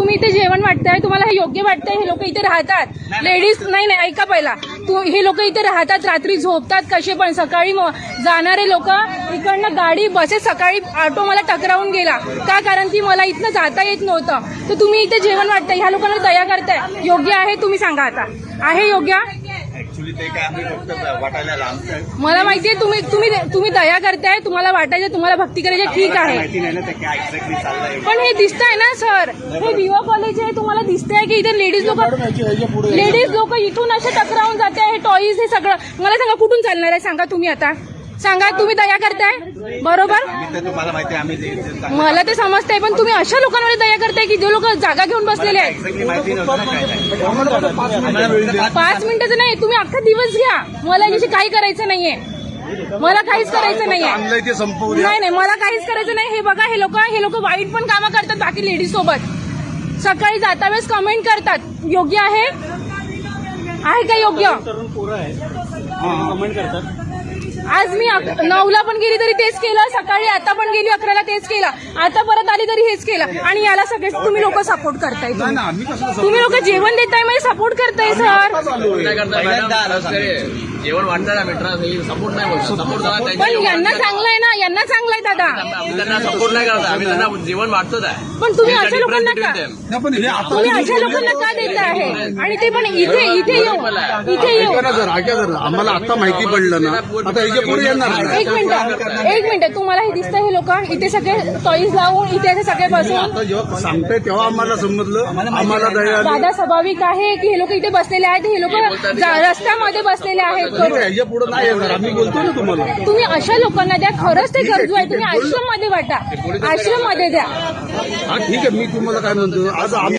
तुम्ही इथे जेवण वाटताय, तुम्हाला हे योग्य वाटतंय? हे लोक इथे राहतात, लेडीज नाही ऐका पहिला, हे लोक इथे राहतात, रात्री झोपतात कसे पण, सकाळी जाणारे लोक इकडनं गाडी बसेस, सकाळी ऑटो मला टकरावून गेला का, कारण की मला इथनं जाता येत नव्हतं. तर तुम्ही इथे जेवण वाटतंय, ह्या लोकांना दया करताय, योग्य आहे? तुम्ही सांगा आता, आहे योग्य? मला माहितीये तुम्ही दया करताय, तुम्हाला वाटायचं, तुम्हाला भक्ती करायची, ठीक आहे, पण हे दिसतंय ना सर, हे विवा कॉलेज आहे, तुम्हाला दिसतंय की इथे लेडीज लोक इथून असे टकरावून जाते, हे टॉईज, हे सगळं. मला सांगा कुठून चालणार आहे, सांगा तुम्ही आता, सांगा. तुम्ही दया करताय बरोबर, मला ते समजतंय, पण तुम्ही अशा लोकांवर दया करताय की जे लोक जागा घेऊन बसलेले आहेत. 5 मिनिटाचं नाही, तुम्ही अख्खा दिवस घ्या, मला याची काही करायचं नाहीये, मला काहीच करायचं नाहीये, नाही मला काहीच करायचं नाही. हे बघा, हे लोक वाईट पण कामं करतात बाकी लेडीज सोबत, सकाळी जाता वेळेस कमेंट करतात, योग्य आहे? आहे का योग्य? कमेंट करतात. आज मी 9ला पण गेली तरी तेच केलं, सकाळी आता पण गेली 11ला तेच केलं, आता परत आली तरी हेच केलं, आणि याला सगळे तुम्ही लोक सपोर्ट करताय. तुम्ही लोक जेवण देताय म्हणजे सपोर्ट करताय सर. जेवण वाटतं ना मित्रा, सपोर्ट नाही बोलतो, सपोर्ट पण यांना चांगलंय ना, यांना चांगलंय दादा, त्यांना सपोर्ट नाही करत, आम्ही त्यांना जेवण वाटतोच आहे. पण तुम्ही अशा लोकांना का देता आहे? आणि ते पण इथे येऊ आम्हाला आता माहिती पडलं ना, आता याच्या पुढे येणार. एक मिनिट, तुम्हाला हे दिसतं, हे लोक इथे सगळे टॉईज लावून इथे सगळे बसून, आता जेव्हा सांगताय तेव्हा आम्हाला समजलं, आम्हाला दया. दादा स्वाभाविक आहे की हे लोक इथे बसलेले आहेत, हे लोक रस्त्यामध्ये बसलेले आहेत. याच्या पुढे नाही येणार, आम्ही बोलतो ना तुम्हाला. तुम्ही अशा लोकांना द्या, खरंच ते गरजू आहे, तुम्ही आश्रम मध्ये वाटा, आश्रम मध्ये द्या. हा ठीक आहे, मी तुम्हाला काय म्हणतो, आज आम्ही